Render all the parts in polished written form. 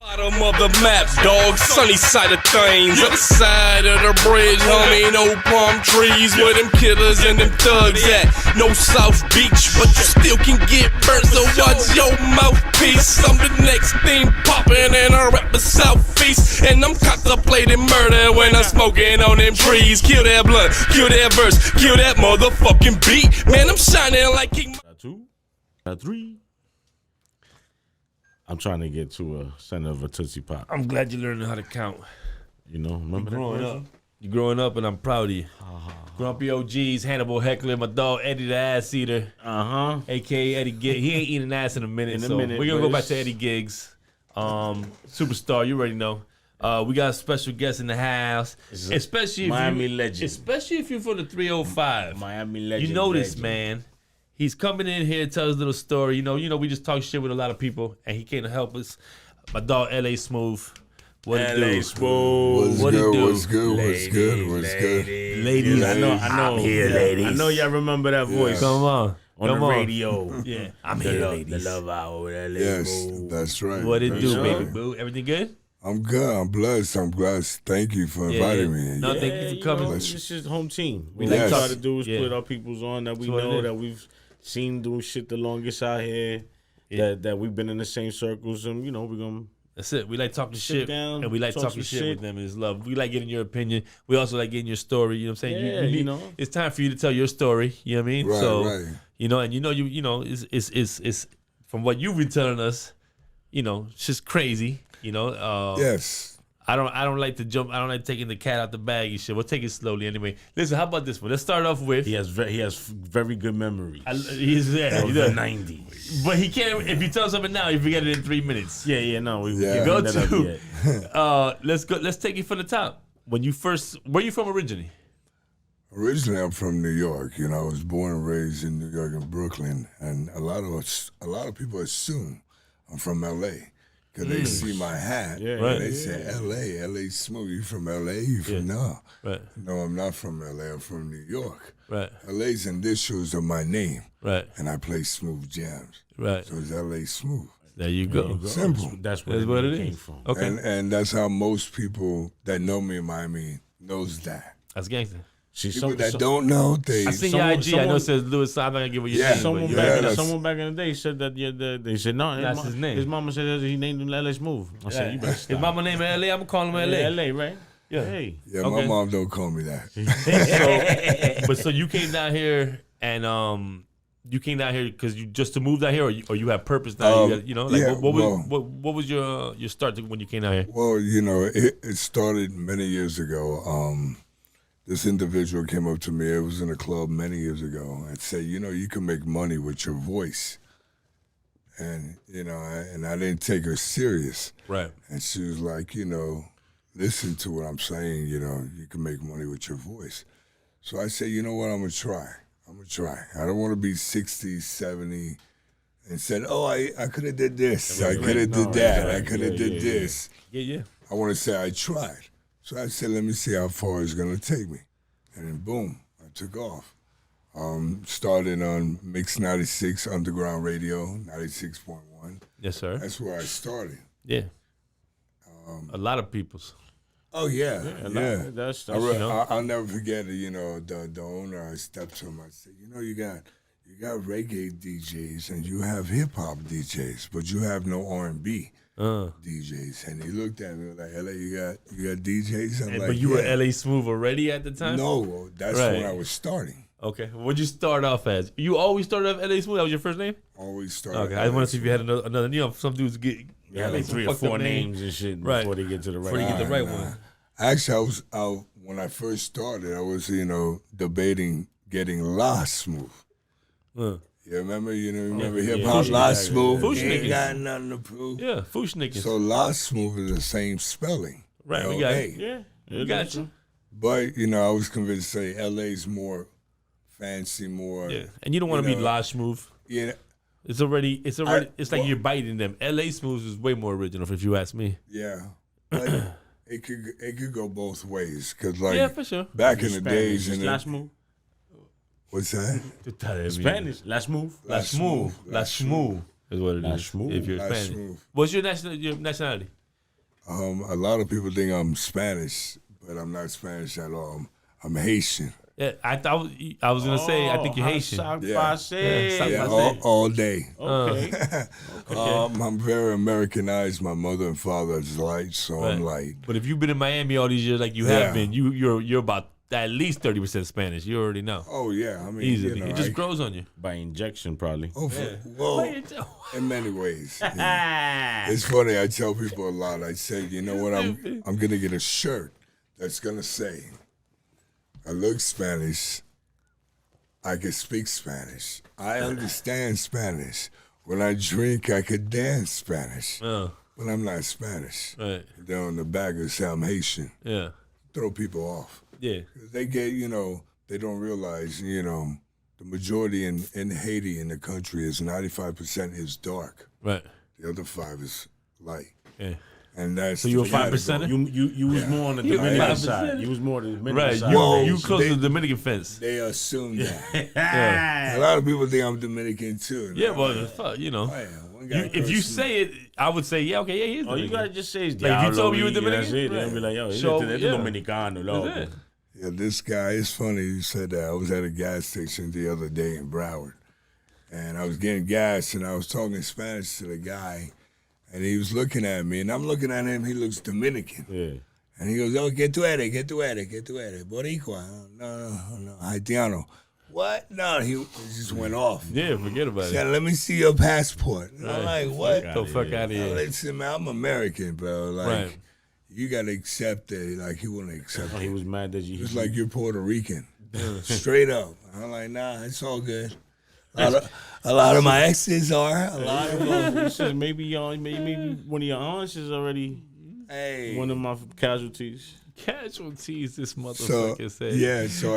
Bottom of the map, dog, sunny side of things. Other side of the bridge, homie, no palm trees. Where them killers and them thugs at. No South Beach, but you still can get burnt. So watch your mouthpiece. I'm the next thing popping and I rap the Southeast. And I'm contemplating murder when I'm smoking on them trees. Kill that blunt, kill that verse, kill that motherfucking beat. Man, I'm shining like King. Got two, got three. I'm trying to get to a center of a Tootsie Pop. I'm glad you're learning how to count. You know, remember that? You're growing up, and I'm proud of you. Grumpy OGs, Hannibal Heckler, my dog Eddie the Ass Eater, a.k.a. Eddie Giggs. He ain't eating ass in a minute, we're going to go back to Eddie Giggs. Superstar, you already know. We got a special guest in the house, especially if Miami legend. Especially if you're from the 305. Miami legend. You know this, man. He's coming in here to tell his little story. You know, we just talk shit with a lot of people, and he came to help us. My dog, L.A. Smooth. What it do? Smooth. What it do? What's good? Ladies, I know. I'm here, ladies. I know y'all remember that voice. Come on. On the radio. Yeah, I'm here, ladies. The love hour. Yes, that's right. What it do, sure. baby boo? Everything good? I'm good. I'm blessed. Thank you for inviting me. No, thank you for coming. This is home team. We Yes. try to do is Yeah. put our peoples on that we That's what it know is. that we've seen doing shit the longest out here. Yeah. That we've been in the same circles, and we're gonna. That's it. We like talking shit, down, and we like talk talking some shit with them. It's love. We like getting your opinion. We also like getting your story. You know what I'm saying? Yeah, you know. it's time for you to tell your story. You know what I mean? Right, so right. it's from what you've been telling us. It's just crazy. Yes. I don't like to jump. I don't like taking the cat out the bag and shit. We'll take it slowly anyway. Listen, how about this one? Let's start off with. He has very good memories. He's there. Of the 90s. But he can't. If you tell something now, you forget it in 3 minutes. No. We Yeah. Go that up to. yet. Let's go. Let's take it from the top. Where you from originally? Originally, I'm from New York. I was born and raised in New York and Brooklyn, and a lot of people assume I'm from L.A. because they see my hat. Yeah, and right. they say L.A. Smooth. You from L.A.? You from no? Right. No, I'm not from L.A. I'm from New York. Right. L.A.'s initials are my name, Right. and I play smooth jams. Right. So it's L.A. Smooth. There you go. Simple. That's That's what what it came is. from. Okay. And that's how most people that know me in Miami knows that. That's gangster. See, People that don't know, they I seen your IG. I know it says Louis. I'm not gonna give you your Yeah. name. Someone, but Yeah, back, that's- someone back in the day said that they said no. That's his name. His mama said that he named him LA Smooth. I said you better His stop. mama name LA. I'm calling him LA. LA, right? Yeah. Hey. Yeah, Okay. my mom don't call me that. So you came down here and you came down here because you just to move down here, or you have purpose now. yeah, What was your start to when you came down here? Well, it started many years ago. This individual came up to me. It was in a club many years ago, and said, you can make money with your voice. And and I didn't take her serious. Right. And she was like, listen to what I'm saying. You can make money with your voice. So I said, you know what? I'm gonna try. I don't want to be 60, 70, and said, oh, I could have did this. I could have did that. I could have did this. Yeah. I want to say I tried. So I said, let me see how far it's going to take me. And then boom, I took off. Started on Mix 96 Underground Radio, 96.1. Yes, sir. That's where I started. Yeah. A lot of people's. Oh, yeah. That's I'll never forget it. The owner, I stepped to him. I said, you got reggae DJs and you have hip-hop DJs, but you have no R&B. DJs, and he looked at me like, "LA, you got DJs." I'm like, But you were LA Smooth already at the time? No, that's Right. when I was starting. Okay. What'd you start off as? You always started off LA Smooth? That was your first name? Always started. Okay. I want to see if you had another. Some dudes get like 3 or 4 names and shit Right. before they get to the right. Before they get the right Nah. one. Actually, when I first started, I was debating getting La Smooth. You remember? Remember hip hop Fushnik, La yeah, Smooth? Fushnik Ain't is- got nothing to prove. Yeah, Fushnik. So La Smooth is the same spelling. Right, we got L.A. it. Yeah. We got you. But I was convinced to say LA's more fancy, more. Yeah. And you don't want to be La Smooth. Yeah. It's already it's like well- you're biting them. LA Smooth is way more original if you ask me. Yeah. But it could go both ways because Yeah, for sure. back in the days Spanish, and last move. what's that? Spanish, last move. La Smooth is what it La is. Smooth. If you're La Spanish. Smooth. What's your nationality? A lot of people think I'm Spanish, but I'm not Spanish at all. I'm Haitian. Yeah, I was gonna say I think you're Haitian. All day. Okay. I'm very Americanized. My mother and father is light, so I'm light. But if you've been in Miami all these years, like you have been, you're about at least 30% Spanish. You already know. Oh yeah, I mean, Easily, it just grows on you By injection, probably. Oh, well, in many ways. It's funny. I tell people a lot. I say, you know what? I'm gonna get a shirt that's gonna say, "I look Spanish. I can speak Spanish. I understand Spanish. When I drink, I could dance Spanish. But I'm not Spanish." Right. Then on the back it say I'm Haitian. Yeah. Throw people off. Yeah. They get, they don't realize, the majority in Haiti in the country is 95% is dark. Right. The other 5 is light. Yeah. And that's so you're 5%. You was more on the Dominican side. You was more on the Dominican side. Right. You close to the Dominican fence. They assume that. A lot of people think I'm Dominican too. Yeah, well, if you say it, I would say, yeah, okay, yeah, he is Dominican. You gotta just say it's like if you told me you were Dominican, that's it. They'll be like, yo, it's Dominicano, loco. Yeah, this guy, it's funny you said that. I was at a gas station the other day in Broward, and I was getting gas, and I was talking Spanish to the guy, and he was looking at me, and I'm looking at him. He looks Dominican. Yeah. And he goes, "Oh, que tú eres, Boricua, no, Haitiano." What? No, he just went off. Yeah, forget about Said, "Let me see your passport." And I'm like, "What? The fuck out of here." Listen, man, I'm American, bro. Like, you gotta accept it. Like, he wouldn't accept it. He was mad that you. It's like you're Puerto Rican, straight up. I'm like, nah, it's all good. A lot of my exes are. A lot of them. Maybe one of your aunts is already one of my casualties. Casualties, this motherfucker said. Yeah, so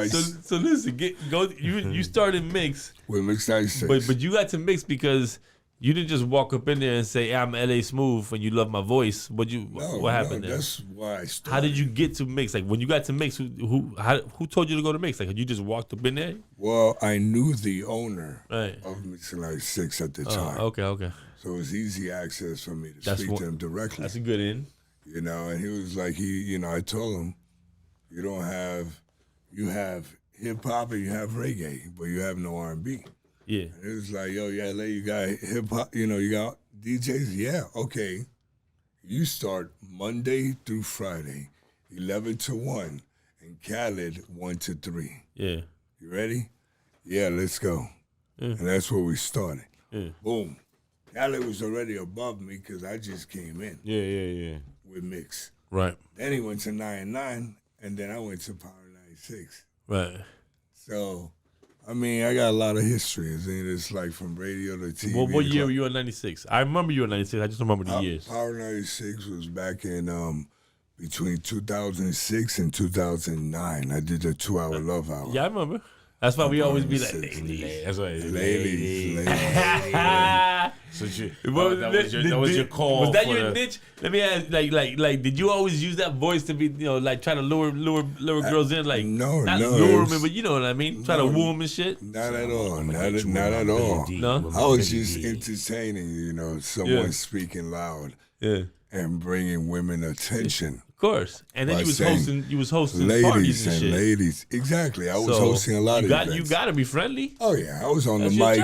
listen, you started Mix with Mix 96, but you got to Mix because you didn't just walk up in there and say, "I'm LA Smooth" and you love my voice. What happened there? That's why I started. How did you get to Mix? Like when you got to Mix, who told you to go to Mix? Like you just walked up in there? Well, I knew the owner of Mix 96 at the time. Okay. So it was easy access for me to speak to him directly. That's a good in. And he was like, I told him, you have hip hop and you have reggae, but you have no R&B. Yeah. And it was like, yo, LA, you got hip hop, you got DJs? Yeah, okay. You start Monday through Friday, 11 to 1, and Khaled 1 to 3. Yeah. You ready? Yeah, let's go. Yeah. And that's where we started. Yeah. Boom. Khaled was already above me because I just came in. Yeah. With Mix. Right. Then he went to 99, and then I went to Power 96. Right. So, I mean, I got a lot of history. It's like from radio to TV. Well, what year were you in 96? I remember you in 96. I just remember the years. Power 96 was back in between 2006 and 2009. I did the 2-hour Love Hour. Yeah, I remember. That's why we always be like, ladies. That's why ladies. So that was your call. Was that your niche? Let me ask, like, did you always use that voice to be, like trying to lure girls in, like, no, lure them, but you know what I mean, try to woo them and shit. Not at all. Not at all. No, I was just entertaining, someone speaking loud, and bringing women attention. Of course, and then you was hosting parties and shit. Ladies, exactly. I was hosting a lot of events. You got to be friendly. Oh yeah, I was on the mic.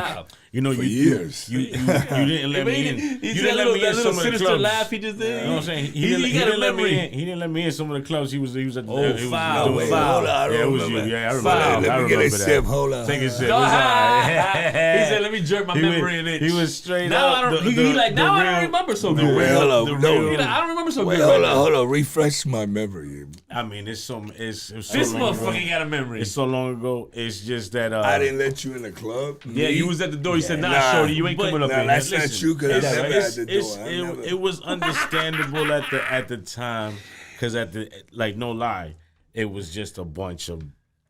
For years. You didn't let me in. You didn't let me in some of the clubs. Laugh he just did. You know what I'm saying? He didn't let me in. He didn't let me in some of the clubs. He was at the foul. Hold on, it was you. Yeah, I remember that. Let me get a sip. Hold on. Take a sip. He said, "Let me jerk my memory in it." He was straight up. I don't remember so good. I don't remember so good. Hold on. Refresh my memory. I mean, this motherfucker got a memory. It's so long ago. It's just that I didn't let you in the club. Yeah, you was at the door. You said, "Nah, shorty, you ain't coming up here." That's not true because I never at the door. It was understandable at the time because no lie, it was just a bunch of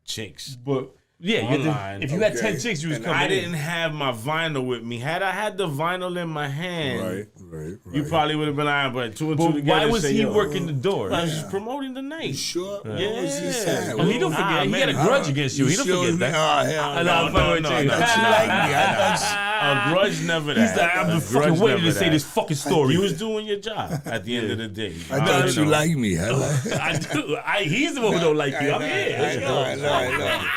chicks. But yeah, if you had 10 chicks, you was coming. I didn't have my vinyl with me. Had I had the vinyl in my hand, right. You probably would have been lying. But two and two together. Why was he working the door? I was just promoting the night. Sure. Yeah. What was his Oh, he don't forget. He had a grudge against you. He don't forget that. No. A grudge never that. He's like, I'm A just grudge fucking waiting never to say that. this fucking story. You was doing your job at the end of the day. I thought you like me. I do. He's the one who don't like you. I'm here. Let's go. I know.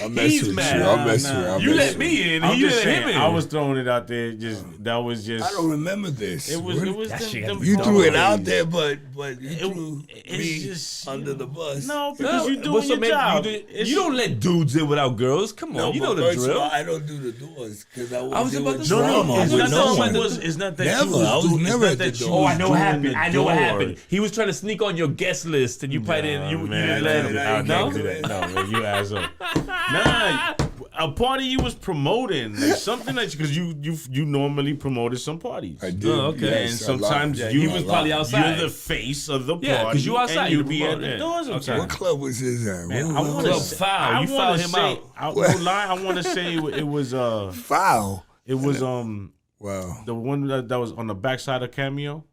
I'm He's messing with mad. you. I'm messing with you. You let me in. I'm He just let him saying, in. I was throwing it out there. That was just. I don't remember this. It was. That shit them got You threw it out days. there, but you threw it's me just, under the bus. No, because you But doing so, your man, job. You don't let dudes in without girls. Come on, you know the first of drill. all, I don't do the doors because I was was about doing to say, drama it's with not no that one. you It's not that Never. you was I was doing, never it's at not the that door. you Oh, was I know what doing happened. the I know what door. happened. He was trying to sneak on your guest list, and you probably didn't. You didn't let him. I No? can't do that. No, man, you asshole. Nah, a party you was promoting, like something that because you normally promoted some parties. I did. Oh, okay. And yes, sometimes a lot. you he was probably outside. You're the face of the party. Yeah, 'cause you outside, And you you be at the promote, door yeah. sometimes. What club was this at? Man, What I want Club to foul. You fouled him out. I won't lie. I want to say it was foul. it was Wow. the one that was on the backside of Cameo.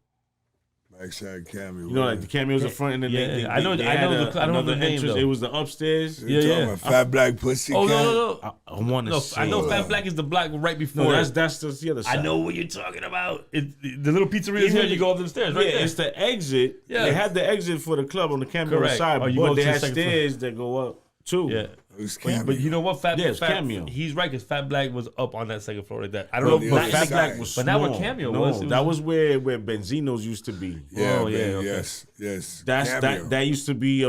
Backside cameo. You know, like the Cameo's in front, and then Yeah, they I know- they I had know the- I don't know another the name, entrance. though. It was the upstairs. You talking about Fat Black Pussy Oh Cat? no. I want to No, say. I know Fat Black is the block right before. No, it. that's the other side. I know what you're talking about. The little pizzeria is here. Even- You go up the stairs, right Yeah, there. it's the exit. Yeah. They had the exit for the club on the Cameo Correct. side, Oh, you go but to they the had second stairs that go up too. Yeah. It was But you know what? Fat, Yeah, it's Fat Cameo. He's right, because Fat Black was up on that second floor like that. I don't But know. the But other Fat side. Black was But small. not what Cameo No, was. It that was- was where Benzino's used to be. Yeah, Oh, yeah, man, okay. yes. That's Cameo. that used to be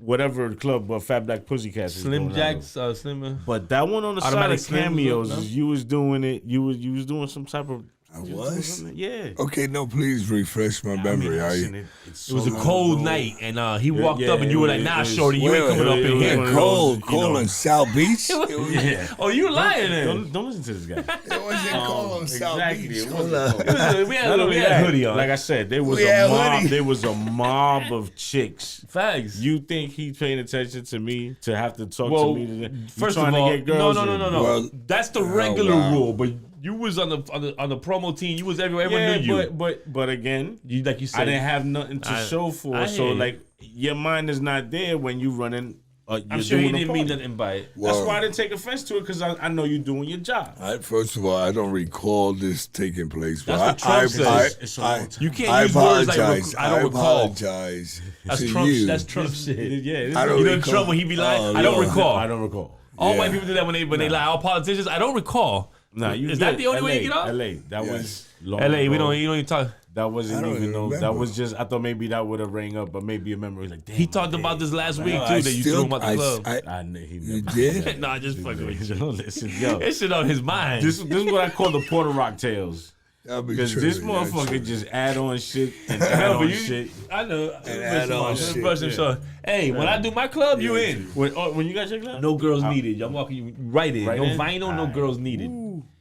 whatever club Fat Black Pussycats is Slim going out of. Jacks, Slim. But that one on the Automatic side Slim of was Cameos, up, no? is you was doing it. You was doing some type of. I you was? doing something- Yeah. Okay, no, please refresh my I mean, memory. listen, It was a so cold long night, and he walked yeah, up, and you were like, it "Nah, was- shorty, you ain't Wait, coming up wait, in wait, here." wait. Cold you know. in South Beach? Yeah. Oh, you lying then? Don't listen to this guy. It wasn't cold in South exactly, Beach. it Hold wasn't up. cold. We Not had only a that, hoodie on. like I said, there was We a had mob. hoodie. There was a mob of chicks. Facts. You think he paying attention to me to have to talk Well, to me? You first trying of all, to get girls no. in. Well, That's the regular wow. rule. But you was on the promo team. You was everywhere. Everyone knew you. but again, You like you said. I didn't have nothing to I- show for. I So hear you. like your mind is not there when you running. I'm you're sure he doing a didn't mean party. nothing by it. That's Well, why I didn't take offense to it because I know you're doing your job. First of all, I don't recall this taking place. But That's what Trump says. It's a long time. You can't I use words like apologize. I don't recall. apologize That's to Trump. you. That's Trump shit. Yeah, I don't You know recall. Trump when he be like, Oh, I don't Lord. recall. I don't recall. All Yeah. white people do that when they lie. All politicians, I don't recall. Nah, you Is good. that the only way you get off? LA, that Yes. was long LA, ago. you don't even talk. That wasn't I don't even even no. That remember. was just. I thought maybe that would have rang up, but maybe a memory like. Damn, He talked about this last week No, too. I That you still- threw him out the club. I knew he You never. did? Nah, just fucking with you. Listen, yo, That shit on his mind. this is what I call the Puerto Rock tales. That'll be Because true. this Yeah, motherfucker true. just add on shit and add No, on but you, shit. I know. add on shit, Brush him, yeah. so, hey, when I do my club, you in. When you got your club? No girls needed. I'm walking you right in. Right no in? vinyl, no Alright. girls needed.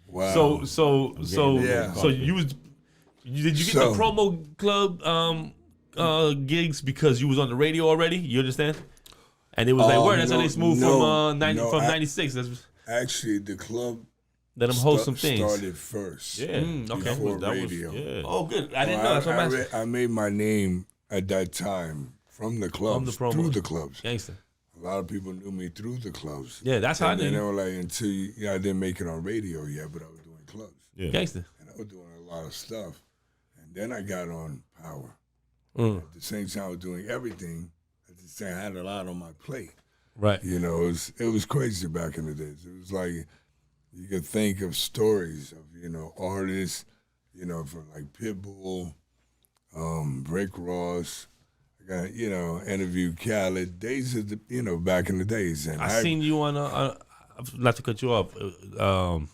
Wow. So Yeah. you was. Did you get So- the promo club gigs because you was on the radio already? You understand? And it was like, word, that's how they smooth from 96. That's Actually, the club let them host some things. started first. Yeah. okay. Before That was- radio. yeah. Oh, good. I didn't know. That's what I'm asking. I made my name at that time from the clubs, promo. through the clubs. Gangster. A lot of people knew me through the clubs. Yeah, that's how I And then knew they you. were like, until I didn't make it on radio yet, but I was doing clubs. Yeah. Gangster. And I was doing a lot of stuff. And then I got on Power. Mm. At the same time, I was doing everything. At the same time, I had a lot on my plate. Right. You know, it was crazy back in the days. It was like you could think of stories of, artists, from like Pitbull, Rick Ross. I got, interviewed Khaled. Days of the, back in the days. And I seen you on not to cut you off. It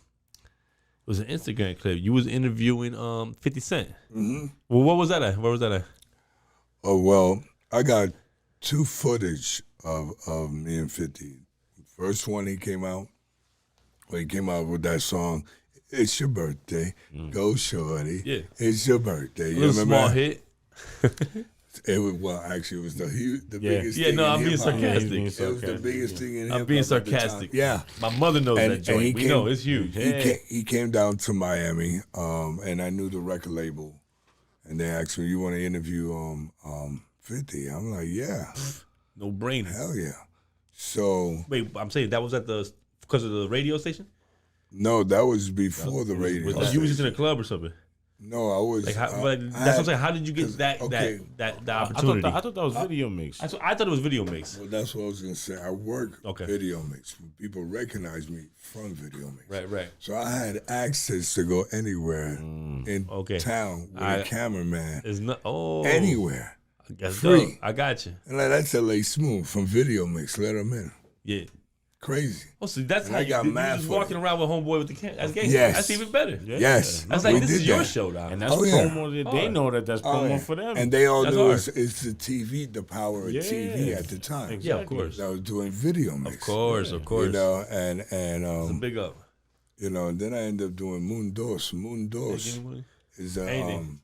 was an Instagram clip. You was interviewing 50 Cent. Mm-hmm. Well, what was that at? Where was that at? Oh, well, I got 2 footage of me and 50. First one, he came out with that song, It's Your Birthday, Go Shorty, Yeah. It's Your Birthday. A You little remember small that? hit. It was, actually, it was the biggest Yeah, thing no, in I'm being hip-hop. sarcastic. being It was the sarcastic. biggest thing in hip-hop I'm being at the time. sarcastic. Yeah. My mother knows that joint. We know it's huge. He came down to Miami, and I knew the record label, and they asked me, "You want to interview 50?" I'm like, "Yeah, No brainer. hell yeah." So Wait, I'm saying that was because of the radio station? No, that was before the radio. Oh, you was just in a station. club or something? No, I was. Like, how, I that's what I'm had- saying. How did you get 'cause- that okay. the I opportunity? thought that was video mix. I thought it was video mix. Well, that's what I was gonna say. I work Okay. video mix. People recognize me from video mix. Right. So I had access to go anywhere in Okay. town with I- a cameraman. It's not. Oh, Anywhere. That's free. dope. I got you. And like, that's LA Smooth from Video Mix. Let them in. Yeah. Crazy. Oh, so that's And how I got you mad just for walking around with homeboy with the camera. That's gangster. Yes. That's even better. Yes. That's we like this did is your that. show now. And that's Oh, yeah. promo. They know that's Oh, promo yeah. for them. And they all That's knew hard. it's the TV, the power of Yeah. TV at the time. Yeah, of course. I was doing Video Mix. Of course. You know, and It's a big up. you know, and then I ended up doing Moondos. Moondos is Anything.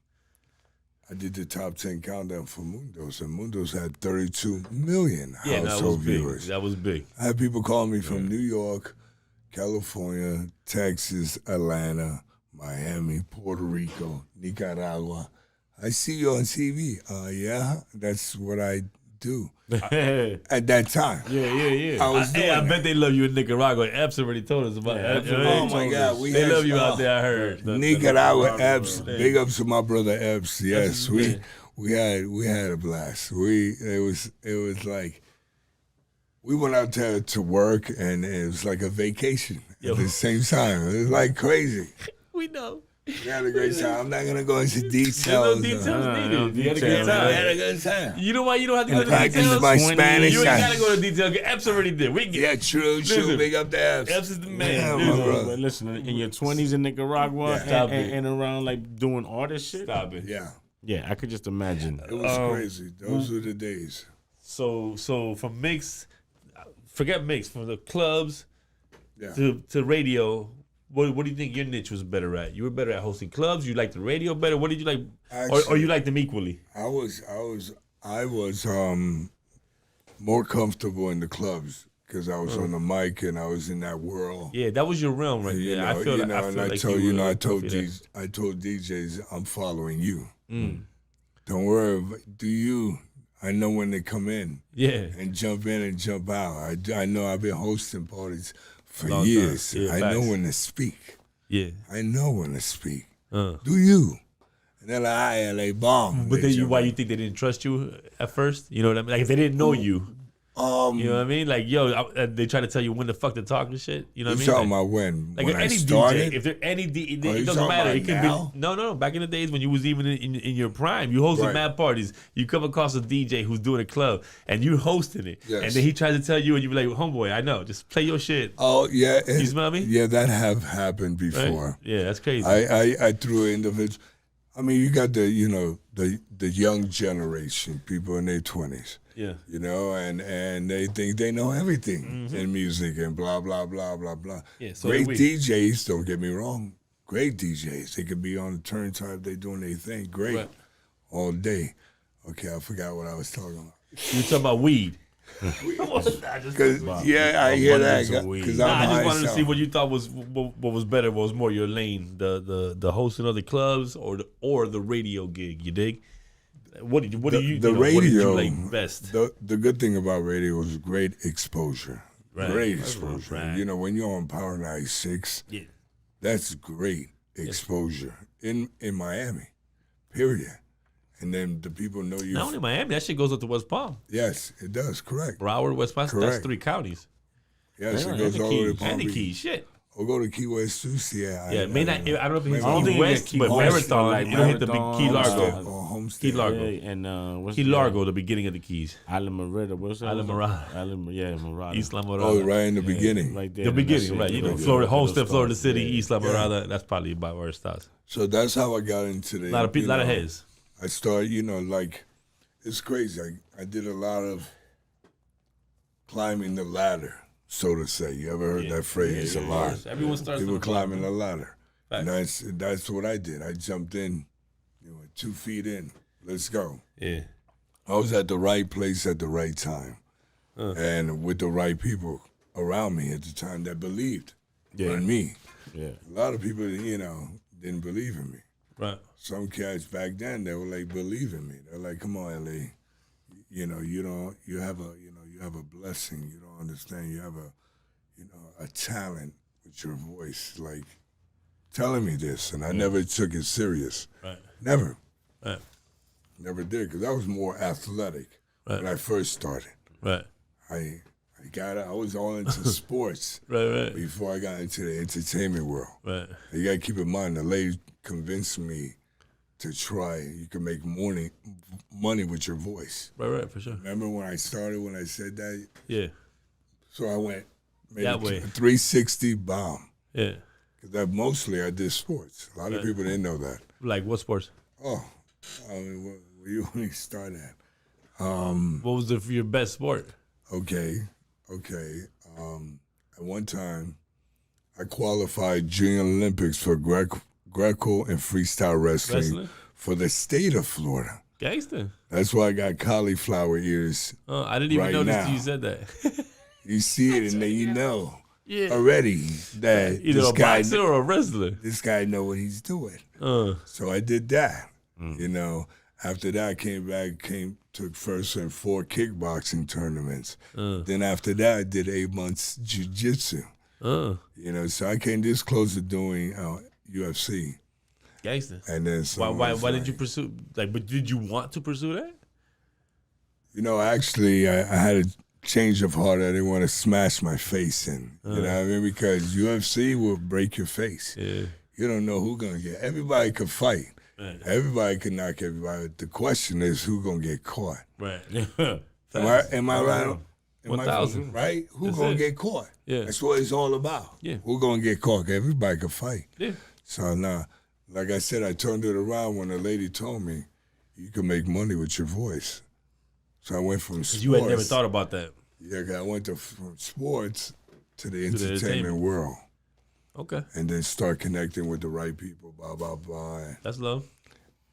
I did the top 10 countdown for Moondos, and Moondos had 32 million Yeah, that was household big. viewers. That was big. I had people calling me from New York, California, Texas, Atlanta, Miami, Puerto Rico, Nicaragua. I see you on TV. Yeah, that's what I do at that time. Yeah. I was doing I that. bet they love you in Nicaragua. Epps already told us about that. Oh my God, we They had love you out stuff. there. I heard. Nicaragua Epps. Big ups to my brother Epps. Yes, we had a blast. It was like we went out there to work, and it was like a vacation at the same time. It was like crazy. We know. We had a great time. I'm not gonna go into There's details. no details no needed. You had a good details. time. I had a good time. You know why you don't have to go I to practiced details? my Spanish. You ain't gotta go to details. Epps already did. We can Yeah, get true. Listen. Big up the Epps. Epps is the man. Yeah, dude. my brother. But listen, in your 20s in Nicaragua Stop it. and around like doing artist shit. Stop it. Yeah, Yeah, I could just imagine. it was crazy. Those were the days. So from mix, forget mix, from the clubs Yeah. to radio. What do you think your niche was better at? You were better at hosting clubs. You liked the radio better. What did you like, or Actually- you liked them equally? I was more comfortable in the clubs because I was on the mic and I was in that world. Yeah, that was your realm right You there. know, I feel you like know, I and feel I like told you you know, were I told comfy there. I told DJs, I'm following you. Don't worry, do you? I know when they come in Yeah, and jump in and jump out. I know I've been hosting parties for Long time. years. Yeah, I know facts. when to speak. yeah. I know when to speak. Uh. Do you? And they're like, "Aye, LA bomb." But They then you, jump why in. you think they didn't trust you at first? You know what I mean? Like if they didn't know you, you know what I mean? Like they try to tell you when the fuck to talk and shit. You know You what I talking mean? about when? Like when if I any started? DJ, if there any Oh, it you doesn't talking matter. about It could now? be no. Back in the days when you was even in your prime, you hosted Right. mad parties. You come across a DJ who's doing a club and you hosting it, Yes. and then he tries to tell you, and you be like, "Homeboy, I know, just play your shit." Oh yeah, You smell me? Yeah, that have happened Right? before. Yeah, that's crazy. I threw an individual. I mean, you got the the young generation, people in their 20s. yeah, You know, and they think they know everything in music and blah blah blah blah blah. Yeah, so Great do we. DJs, don't get me wrong. Great DJs, they could be on the turntable, they doing their thing, great, Right. all day. Okay, I forgot what I was talking about. you talking about weed? Cause I hear that abundance of weed. because Nah, I'm I just high wanted to self. see what you thought was what was better. What was more your lane, the hosting of the clubs or the radio gig? You dig? What do you what did radio, you like best? The good thing about radio is great exposure. Right. Great That's exposure. right. You know, when you're on Power 96, Yeah. that's great exposure in Miami, period. And then the people know you. Not only Miami, that shit goes up to West Palm, Yes, it does. Correct. Broward, West Palm. That's Correct. 3 counties. Yes, Yeah, it goes and the all the way to Keys. Palm And the Beach. Keys, shit. Or go to Key West too. Yeah, may not. I don't know if Maybe. it's I don't Key think you West, get Key but West, Marathon. like You don't hit the big Marathon, Key Largo. Homestead or Homestead. Key Largo. Yeah, and what's Key the- Largo, the beginning of the Keys. Alamarita, what's that? Alamarada. Yeah, Marada. East La Oh, Morada. right in the beginning. Right there. The and beginning, that's it. right? You know, Yeah, Florida, yeah, Homestead, those Florida stars, City, yeah. East La Morada. That's probably about where it starts. So that's how I got into the. A lot of people, you lot of know, heads. I started, like, it's crazy. I did a lot of climbing the ladder, so to say. You ever heard that phrase a lot? Everyone starts People with a climbing the ladder. And Facts. that's what I did. I jumped in, 2 feet in. Let's go. Yeah. I was at the right place at the right time, and with the right people around me at the time that believed in me. Yeah. A lot of people, didn't believe in me. Right. Some cats back then, they were like, believe in me. They're like, come on, LA. You have a blessing. You don't understand. You have a talent, with your voice, like telling me this, and I never took it serious. Right. Never. Right. Never did, because I was more athletic when I first started. Right. I was all into sports Right. before I got into the entertainment world. Right. You gotta keep in mind, the lady convinced me to try. You can make money with your voice. Right, for sure. Remember when I started, when I said that? Yeah. So I went, made That a way. 360 bomb. Yeah. Because mostly I did sports. A lot of people didn't know that. Like what sports? Oh, I mean, where you only start at? What was your best sport? Okay. At one time, I qualified Junior Olympics for Greco and freestyle wrestling for the state of Florida. Gangster. That's why I got cauliflower ears. I didn't even Right notice now. you said that. You see it and then you know Yeah. already that Either this a guy, boxer or a wrestler. this guy know what he's doing. Uh, So I did that. You know, after that, I came back, took first in 4 kickboxing tournaments. Then after that, I did 8 months jiu-jitsu. You know, so I came this close to doing UFC. gangster. And then Why did you pursue? But did you want to pursue that? You know, actually, I had a change of heart. I didn't want to smash my face in. You know what I mean? Because UFC will break your face. Yeah. You don't know who's going to get. Everybody could fight. Right. Everybody can knock everybody. The question is who's going to get caught. Right. Am I right? Am I 1,000. right? Who's That's going it. to get caught? Yeah. That's what it's all about. Yeah. Who's going to get caught? Everybody can fight. Yeah. So now, like I said, I turned it around when the lady told me you can make money with your voice. So I went from sports. You had never thought about that. Yeah, 'cause I went from sports to the the entertainment entertainment. world, Okay. and then start connecting with the right people. Blah blah blah, That's love.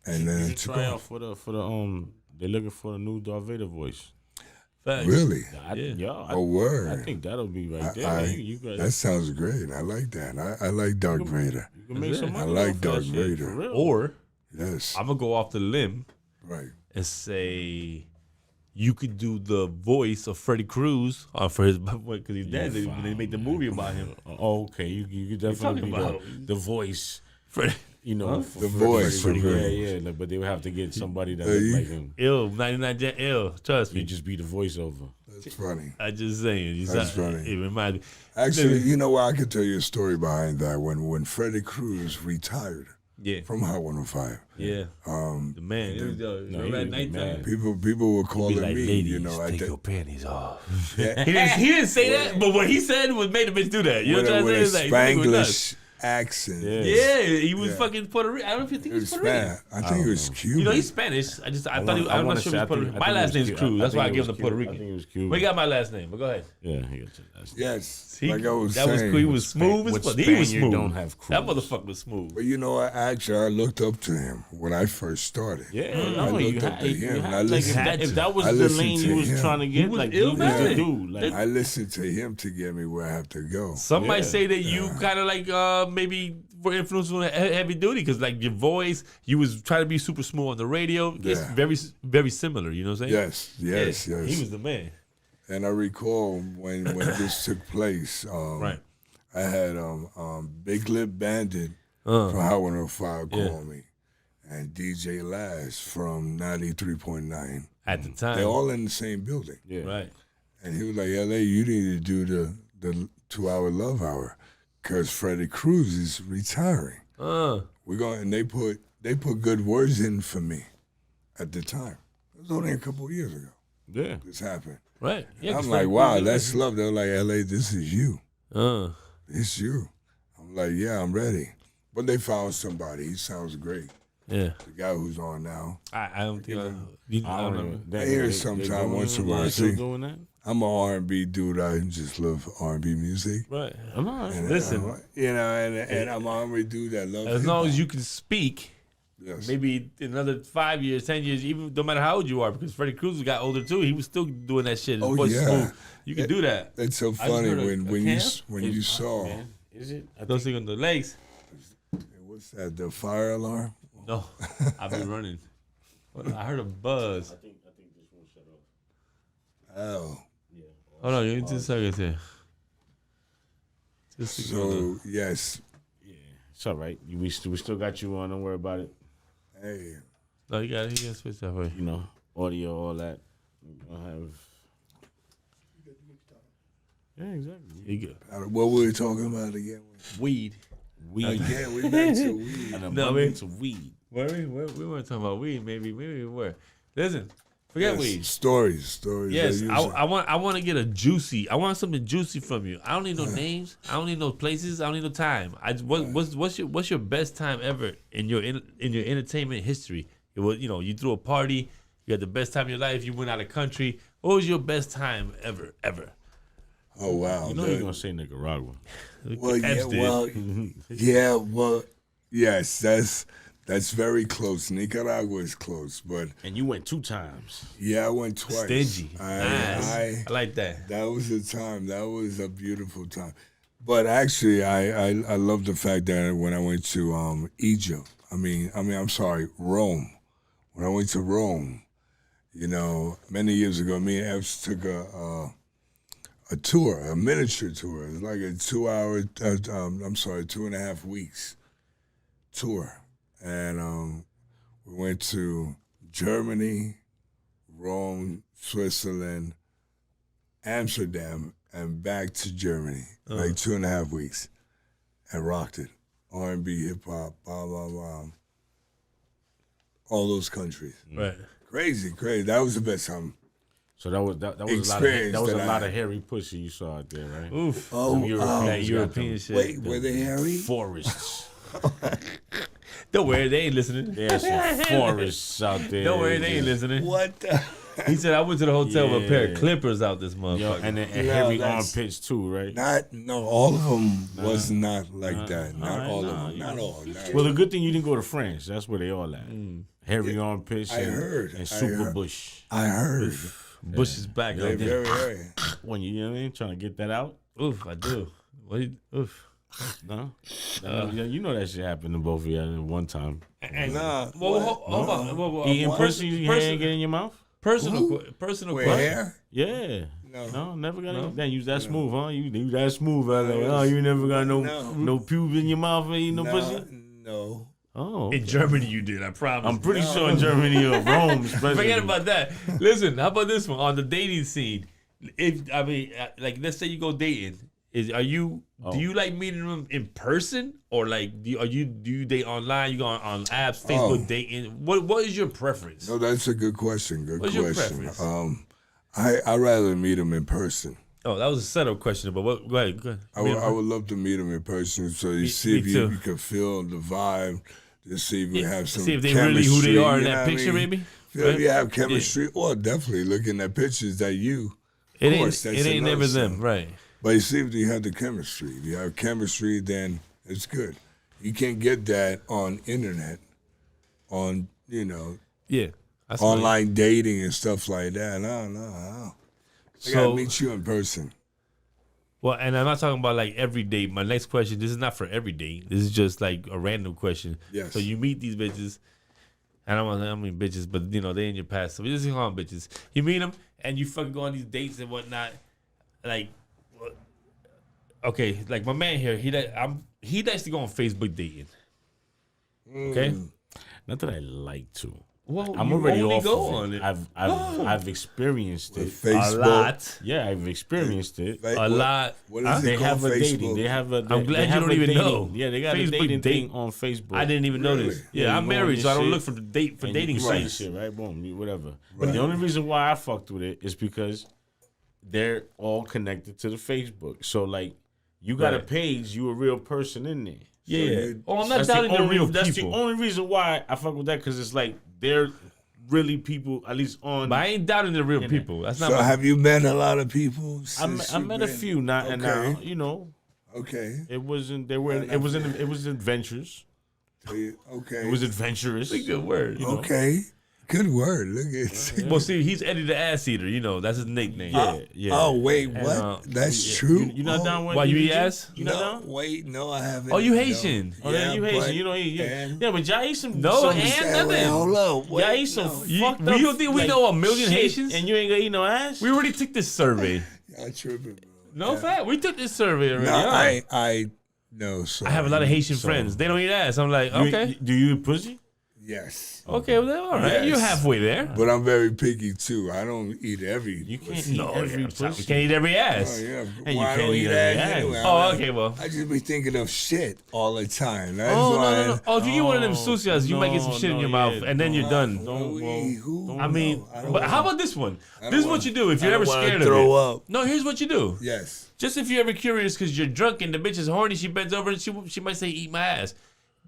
and then You to try go. out for the they're looking for a new Darth Vader voice. Facts. Really? I Word. think that'll be right there. I- you guys, That sounds great. I like that. I like Darth Vader. you can make some I money like off that Darth shit, Vader. for real. Or Yes. I'm gonna go off the limb Right. and say you could do the voice of Freddie Cruz for his because he's dead. When they make the movie about him. Oh, okay, you could definitely be talking the voice. Freddie. You know, The voice for Yeah, Freddie. yeah. Like, but they would have to get somebody that you- look like him. Ill 99 Jet Ill. Trust You me. just be the voiceover. That's funny. I just saying. That's funny. It reminds me. Actually, you know what? I could tell you a story behind that. When Freddie Cruz retired Yeah. from Hot 105, Yeah. The man. It was, remember he at was nighttime? mad. people were calling Be like, me. ladies, You know, take at your the, panties off. he didn't say that, but what he said was made a bitch do that. You know with what I'm a trying to say? It's like, you nuts. Spanglish accent. Yeah, he was fucking Puerto Rican. I don't know if you think It he's was Puerto Rican. I think it was Cuban. You know, he's Spanish. I thought I'm wanna not sure say- he's I Puerto think- Rican. I My think last it name's was Cruz. That's why I think it gave him was the Puerto Cuban. Rican. I think it was Cuban. We got my last name, but go ahead. Yeah, he got your last name. Yes, He- like I was that saying. was he was smooth as What fuck. He was Spaniard smooth. don't have That Cruz? motherfucker was smooth. But you know, I looked up to him when I first started. Yeah, I no, you looked up had, to you him. and had, I like, listened. if that was I the listened lane to you was him. trying to get, was like, you was the ill-mannered. dude. Like, I listened to him to get me where I have to go. Some might Yeah. say that you kind of like maybe were influeed on heavy duty because like your voice, you was trying to be super smooth on the radio. It's Yeah. very very similar. You know what I'm saying? Yes. He was the man. And I recall when this took place. Right. I had Big Lip Bandit from Hot 105 call me, and DJ Laz from 93.9. At the time. They're all in the same building. yeah. Right. And he was like, LA, you need to do the 2-hour love hour because Freddie Cruz is retiring. We're going, and they put good words in for me at the time. It was only a couple of years ago Yeah. this happened. Right. Yeah. 'cause I'm like, Freddie wow, Cruz- that's love. They're like, LA, this is you. It's you. I'm like, yeah, I'm ready. But they found somebody. He sounds great. Yeah. The guy who's on now. I don't think I I don't don't know. I hear it sometime once in a while. Still See, doing that? I'm an R&B dude. I just love R&B music. Right. I'm not. And, Listen. you know, and I'm an R&B dude that loves As long hip-hop. as you can speak, Yes. maybe in another 5 years, 10 years, even no matter how old you are, because Freddie Cruz got older too. He was still doing that shit. His Oh, voice is yeah. smooth. You can do that. It's so just funny heard a when camp. you saw Man, is it? I Those things on the legs. what's that, the fire alarm? No, I've been running. I heard a buzz. think this one shut off. Oh, Hold on, give me 2 seconds here. So yes, it's all right. We still got you on. Don't worry about it. hey, No, he got switch that for you. You know, audio, all that. I'll have. Yeah, exactly. You good? what were we talking about again? Weed. Again, we back to weed. An No, abundance of weed. Were we? We weren't talking about weed. Maybe we were. Listen, forget Yes, weed. Stories. Yes, They're I want to get a juicy. I want something juicy from you. I don't need no names. I don't need no places. I don't need no time. What's your best time ever in your entertainment history? It was, you threw a party. You had the best time of your life. You went out of country. What was your best time ever? Oh wow! You know you're gonna say Nicaragua. Well, yes, that's very close. Nicaragua is close, but And you went 2 times. yeah, I went twice. Stingy. Nice. I I like that. that was a time. That was a beautiful time. But actually, I love the fact that when I went to Egypt, I'm sorry, Rome. When I went to Rome, many years ago, me and Epps took a tour, a miniature tour. It's like a 2.5 weeks tour. And we went to Germany, Rome, Switzerland, Amsterdam, and back to Germany, like 2.5 weeks, and rocked it. R&B, hip hop, blah, blah, blah. All those countries. Right. Crazy. That was the best time. So that was Experience a that I lot had. of hairy pussy you saw out there, right? Oof. Oh, That European shit. wait, were they hairy? Forests. Don't worry, they ain't listening. There's some forests out there. Don't worry, they ain't listening. What the? He said I went to the hotel with a pair of Yeah. clippers out this Yo, motherfucker. and No, hairy that's- armpits too, right? No, all of them was not like that. Not all of them. Not all. Well, the good thing you didn't go to France. That's where they all at. Hairy armpits I heard. and I super heard. bush. I heard. Bush is back. They're Out there. very hairy. When you know what I mean, trying to get that out. Oof, I do. Oof. No, you know that shit happened to both of you at one time. Nah. Well, hold on. Well, Eating pussy, your hand get in your mouth. personal With question. hair? Yeah. No. Never got No? it. Then you that smooth, huh? You that smooth. I like, oh, you never got no pubes in your mouth and eating no pussy. No. Oh, In Germany, you did. I promise. I'm pretty sure in Germany or Rome, especially. Forget about that. Listen, how about this one on the dating scene? Let's say you go dating. Do you like meeting them in person or like do you date online? You go on apps, Facebook dating. What is your preference? No, that's a good question. What's your question. preference? I rather meet them in person. Oh, that was a setup question, but go ahead. I would love to meet them in person so you see me if you too. can feel the vibe. To see if we have some See if they chemistry, really who they are in you know that what I picture, mean? maybe. Feel if Right? you have chemistry, or definitely looking at pictures that you. It Of course, ain't. that's It ain't another never them, thing. right? But you see if you have the chemistry. If you have chemistry, then it's good. You can't get that on internet, on Yeah. That's online dating and stuff like that. No. I gotta So, meet you in person. well, and I'm not talking about like every date. My next question, this is not for every date. This is just like a random question. Yes. So you meet these bitches. I don't mean bitches, but they in your past. So we just call them bitches. You meet them and you fucking go on these dates and whatnot. Like, okay, like my man here, he likes to go on Facebook dating. Okay. Not that I like to. Well, I'm you already only off go of on it. it. I've experienced it. Facebook. A lot. Yeah, I've experienced it. A lot. What is They it have called? a dating. Facebook? They have a. I'm glad they you have don't a even dating. know. Yeah, they got Facebook a dating date. thing on Facebook. I didn't even know this. Really? Yeah, Yeah, I'm you go on married, this so I don't shit, look for and dating you can see sites. shit, right? Boom, whatever. But the only reason why I fucked with it is because they're all connected to the Facebook. So like, you got a Right. page, you a real person in there. Yeah. you- Oh, I'm not That's doubting the real That's people. the only reason why I fuck with that, because it's like they're really people, at least on. But I ain't doubting the real people. That's not So my have you met a lot of people? I met a few, not and Okay. now, you know, Okay. it wasn't. They were. It was adventures. Okay. It was adventurous. a good word. Okay. Good word. Look at Well, see, he's Eddie the Ass Eater. That's his nickname. Yeah. Oh wait, what? That's true. You not down with? Why, you eat EBG? ass? You not No, down? wait, no, I haven't. Oh, you No. Haitian? Oh, yeah, you Haitian. but- You know, yeah. and- Yeah, but y'all eat some. No, some and Wait, nothing. hold up. Wait, Y'all eat some no. fucked we up. don't think we know a million shit, Haitians? and you ain't gonna eat no ass. We already took this survey. Y'all tripping, bro. No fact. We took this survey already. No, I no. Sorry. I have a lot of Haitian friends. They don't eat ass. I'm like, okay. Do you eat pussy? Yes. Okay, well, then, all right. Yes. You're halfway there. But I'm very picky too. I don't eat every. You can't pussy. eat every pussy. You can't eat every Oh, ass. yeah. And Why you I can't don't eat eat every ass ass. anyway? Oh, okay, well. I just be thinking of shit all the time. That's Oh, why. no. Oh, if you get one of them sucias, you might get some shit in your mouth, and then you're done. Who? I mean, don't but know. how about this one? don't This is wanna- what you do if you're I ever don't wanna scared of throw it. up. No, here's what you do. Yes. Just if you're ever curious because you're drunk and the bitch is horny, she bends over and she might say, "Eat my ass."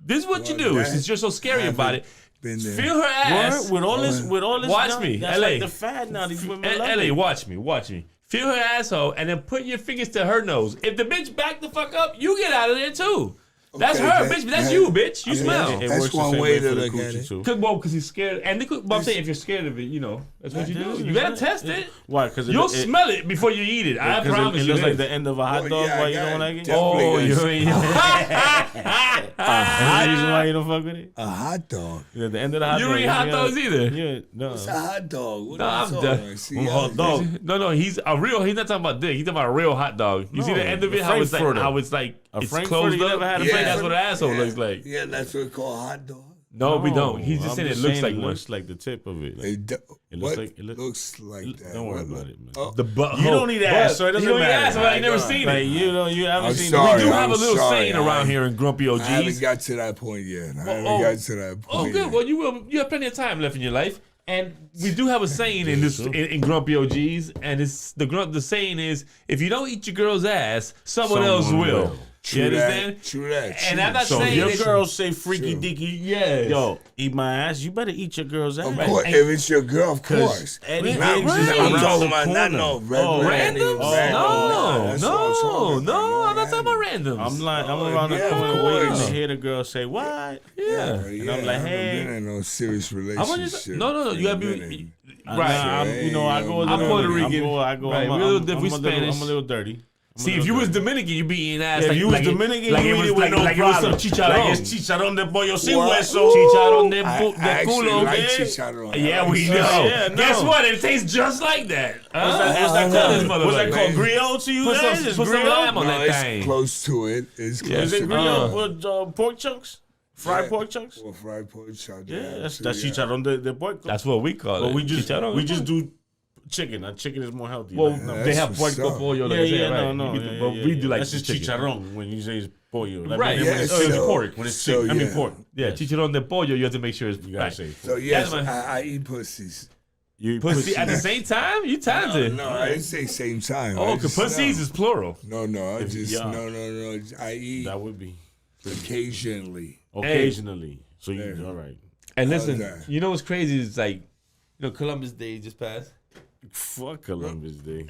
This is what you Well, do that since you're so scary about it. been there. Feel her ass. With all this, Watch done, me, that's LA. like the fad now. These women love LA, it. watch me. Feel her asshole and then put your fingers to her nose. If the bitch back the fuck up, you get out of there too. That's Okay, her, that- bitch. That's that- you, bitch. You yeah, smell. It That's works the one same way to for the look at coochie, it. too. Because he's scared. And but I'm saying if you're scared of it, you know, that's what you do. You gotta test it. Why? Because You'll smell it before you eat it. I promise it you. looks like this. the end of a hot Oh, dog. yeah, Why I you got don't it. like it? Definitely. Oh, you ain't. The reason why you don't fuck with it? A hot dog. Yeah, the end of the hot You dog. don't eat hot dogs either. Yeah, no. It's a hot dog. What No, are you I'm talking done. about? See, Hot dog. No, he's a real. He's not talking about dick. He's talking about a real hot dog. You see No, the end of it? a How it's like. Frankfurter. How it's like. A It's Frankfurter, closed you up. never had a Yeah, Frankfurter? that's what an asshole yeah. looks like. Yeah, that's what it's called hot dog. No, we don't. He's just I'm saying it looks saying like it one. looks like the tip of it. Like, It, do- It looks what like- it looks like that. don't worry What about look- it, man. Oh, The butt. You don't eat ass, so it doesn't You don't eat matter. ass, but I never Like, seen like it. you haven't I'm seen. sorry. We do have a I'm little sorry, saying around here in Grumpy I haven't OGs. got to that point yet. I haven't oh. got to that Oh, point good. yet. Well, you will. You have plenty of time left in your life, and we do have a saying in this in Grumpy OGs, and it's the saying is if you don't eat your girl's ass, someone else Someone will. will. You understand? True that. And I'm not So if saying your that girls say freaky True. dicky, Yes. yo, eat my ass. You better eat your girl's ass. Of course, if it's your girl, of course. Eddie Not Higgs is right. I'm around talking the about not corner. no regular. Randoms? Nah, that's what I'm talking about. I'm not talking about randoms. I'm Oh, around the yeah, corner of waiting course. to hear the girl say what. yeah. And I'm like, I haven't hey. been in no serious I'm relationship. just, no. You gotta be Nah, right. I go. a I'm little- Puerto Rican. I go. Right, I'm, we're a little I'm, different. I'm, We a little, Spanish. I'm a little dirty. See, if you was Dominican, you be eating ass. If like, you was like Dominican, like you it eat was it with like, no like it was some problem. chicharron. Like it's chicharron de pollo sin What? hueso. Chicharron de I culo. actually like Okay? chicharron. Yeah, we know. Yeah, no. Guess what? It tastes just like that. What's that This called? What's that motherfucker. called? Griot to you Put guys? some- It's put some griot? lime on No, that it's thing. close to it. It's close Is it to griot with pork chunks? Fried Yeah. pork chunks? Or fried pork chop. Yeah, that's chicharron de pork. That's what we call But it. we just Chicharron. do chicken. Chicken is more healthy. Well, like, no. they have That's puerco what's up. pollo. Like Yeah, I said, right? no. We do- yeah, but yeah, we yeah. do like That's the just chicken. chicharron when you say it's pollo. Like, Right. When Yeah, it's, so- pork. When it's so, chicken. I mean yeah. pork. Yeah, chicharron de pollo. You have to make sure it's You gotta right. say. So yes, man. I eat pussies. You Pussy at the same time. You talented. No, I didn't say same time. Oh, I because just- pussies is plural. No, I just yeah. no. I eat That would be occasionally. occasionally. So you Yeah. all right? And How's listen, that? you know what's crazy is like, Columbus Day just passed. Fuck Columbus Day.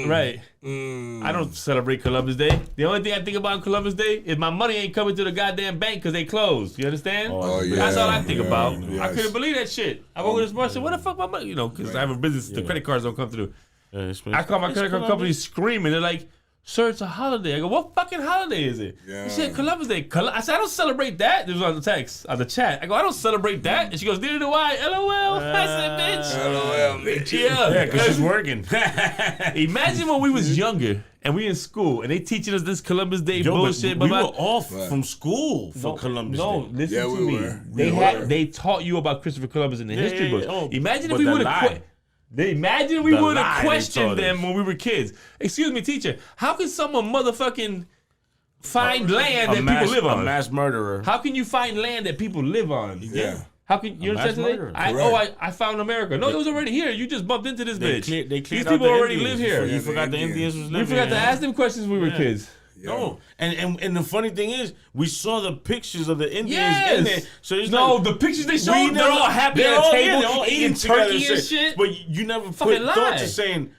Right. I don't celebrate Columbus Day. The only thing I think about Columbus Day is my money ain't coming to the goddamn bank because they closed. You understand? Oh, yeah. That's all I think yeah, about. I yes. couldn't believe that shit. I woke up this morning and said, "What the fuck my money?" Because I have a business. The credit cards don't come through. I call my credit card company screaming. They're like, "Sir, it's a holiday." I go, "What fucking holiday is it?" Yeah. She said, "Columbus Day." I said, "I don't celebrate that." This was on the text, on the chat. I go, "I don't celebrate that." And she goes, "Neither do I." LOL. I said, "Bitch." LOL, me too. Yeah, because she's working. Imagine when we was younger and we in school and they teaching us this Columbus Day bullshit. we blah, were blah. off from school for Columbus No, Day. listen Yeah, to we me. were. We were. They taught you about Christopher Columbus in the history yeah, books. yeah. Oh, Imagine if but we the would lie. have Imagine we The would lie have they questioned taught them us. when we were kids. Excuse me, teacher. How can someone motherfucking find land that people live A on? mass murderer. How can you find land that people live on? Yeah. How can you A mass understand today? murderer. I found America. No, it was already here. You just bumped into this They bitch. cleared These out people the already Indians. live here. You forgot the Indians was living We forgot to here. ask them questions when we were kids. No, and the funny thing is, we saw the pictures of the Indians Yes. in there. So it's No, like, the pictures they we showed, they're never- all happy they're at a all- table, yeah, they're all eating together turkey and shit. But you never Fucking put thought lie. to saying,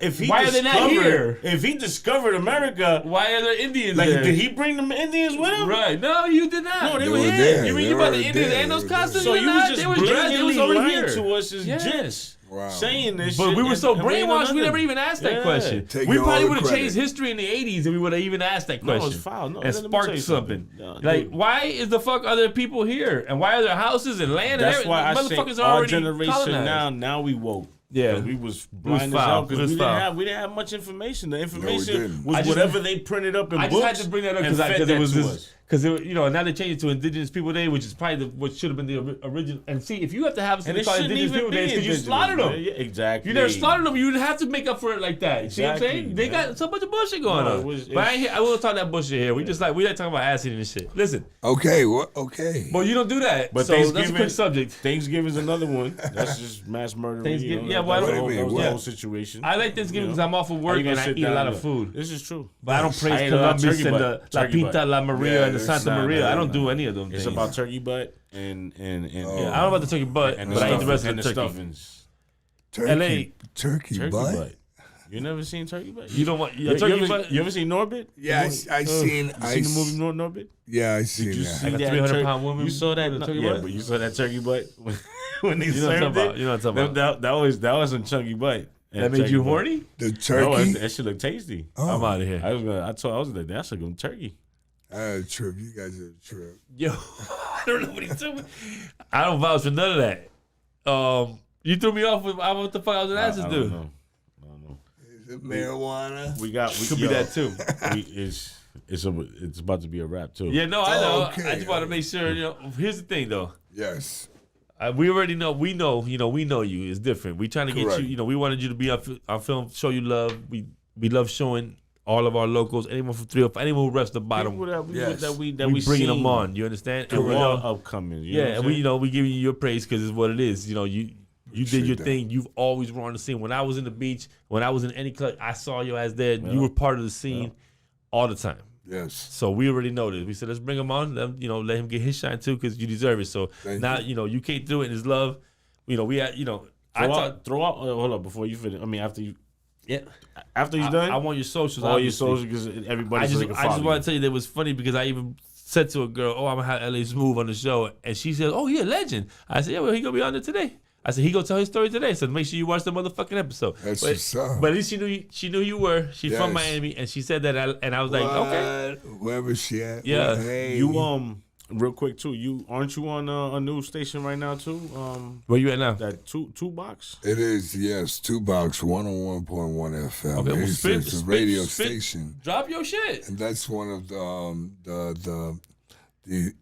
if he Why are they not here? If he discovered America, Why are there Indians like, there? did he bring the Indians with him? Right. No, you did not. No, they They were were here. there. You mean They you brought were the Indians there. and those They were costumes? So You're you not. was They just was dressed. They blatantly was already lying here. to us as Yes. gents. Wow. Saying this But shit. we were so and we ain't know brainwashed, we nothing. never even asked that Yeah. question. Take We all probably the would have credit. changed history in the 80s and we would have even asked that No, it's question. foul. No, and let me tell sparked you something. something. Like, Dude. why is the fuck other people here? And why are there houses and land That's and why I everything? say Motherfuckers are our already generation colonized. now we woke. Yeah. We was blind as hell because we didn't have much information. The information was whatever they printed up in books. I just had to bring that up because it was this. Because now they changed it to Indigenous People Day, which is probably what should have been the original. And see, if you have to have something called Indigenous People Day, because you slaughtered them. Yeah, exactly. You never slaughtered them. You'd have to make up for it like that. You see what I'm saying? They got so much bullshit going on. But I won't talk that bullshit here. We like talking about ass eating and shit. Listen. Okay. Okay. Well, you don't do that. But so that's a quick subject. Thanksgiving's another one. That's just mass murder. Thanksgiving. Yeah, well, that was the whole situation. I like Thanksgiving because I'm off of work and I eat a lot of food. This is true. But I don't praise Columbus and the La Pinta, La Maria, and the Santa Maria. I don't do any of them things. It's about turkey butt and I don't know about the turkey butt, but I eat the rest of the turkey. Stuffings. Turkey butt? You never seen turkey butt? You don't want turkey butt? You ever seen Norbit? Yeah, I seen the movie Norbit? Yeah, I seen Did you that. see like that 300-pound woman? You saw that turkey butt? But you saw that turkey butt when they served it? You know what I'm talking about? That was some chunky butt. That made you horny? The turkey? That shit look tasty. Oh. I'm out of here. I was like, that should go turkey. I had a trip. You guys had a trip. Yo, I don't know what he's doing. I don't vouch for none of that. You threw me off with what the fuck I was gonna ask this dude. I don't know. Is it marijuana? We could be that too. It's about to be a wrap too. Yeah, no, I know. Okay. I just want to make sure. Here's the thing though. Yes. We already know. We know you. It's different. We trying to get you. We wanted you to be on film, show you love. We love showing all of our locals, anyone from 305, anyone who reps the bottom. We bringing them on. You understand? And we're upcoming. And we giving you your praise because it's what it is. You did your thing. You've always were on the scene. When I was in the beach, when I was in any club, I saw your ass there. You were part of the scene all the time. Yes. So we already know this. We said let's bring him on. Let him get his shine too because you deserve it. So now you came through it in his love. We had throw out. Hold up before you finish. I mean after you. Yeah. After you're done? I want your socials. All your socials because everybody. I just want to tell you that it was funny because I even said to a girl, "Oh, I'm gonna have LA Smooth on the show," and she said, "Oh, he a legend." I said, "Yeah, well, he gonna be on there today." I said, "He gonna tell his story today." So make sure you watch the motherfucking episode. That's what's up. But at least she knew you were. She's from Miami, and she said that, and I was like, okay, wherever she at. Yeah, hey. You real quick too. Aren't you on a new station right now too? Where you at now? That two box. It is, yes, 2 Box 101.1 FM. Okay, it's a radio station. Drop your shit. And that's one of the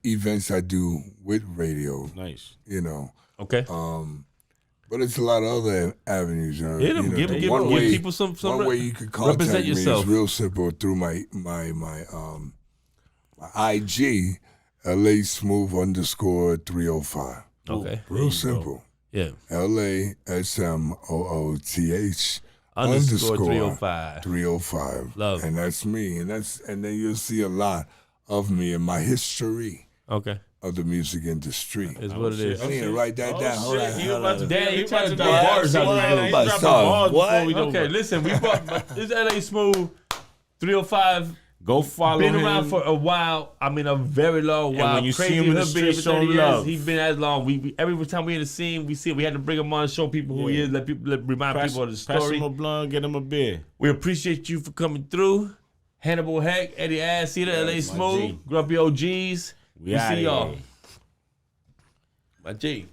events I do with radio. Nice. Okay. But it's a lot of other avenues. Give people some one way you can contact me is real simple through my IG. LA Smooth _305. Okay. Real simple. Yeah. LA SMOOTH _305. 305. Love. And that's me. And then you'll see a lot of me and my history. Okay. Of the music industry. Is what it is. I need to write that down. Hold on. He about to drop bars out. Okay, listen, we bought this LA Smooth 305. Go follow him. Been around for a while. I mean, a very long while. And when you see him in the street, show love. He's been as long. We every time we in the scene, we see it. We had to bring him on, show people who he is, remind people of the story. Pass him a blunt, get him a beer. We appreciate you for coming through. Hannibal Heck, Eddie Ass Eater, LA Smooth, Grumpy OGs. We see y'all. My G.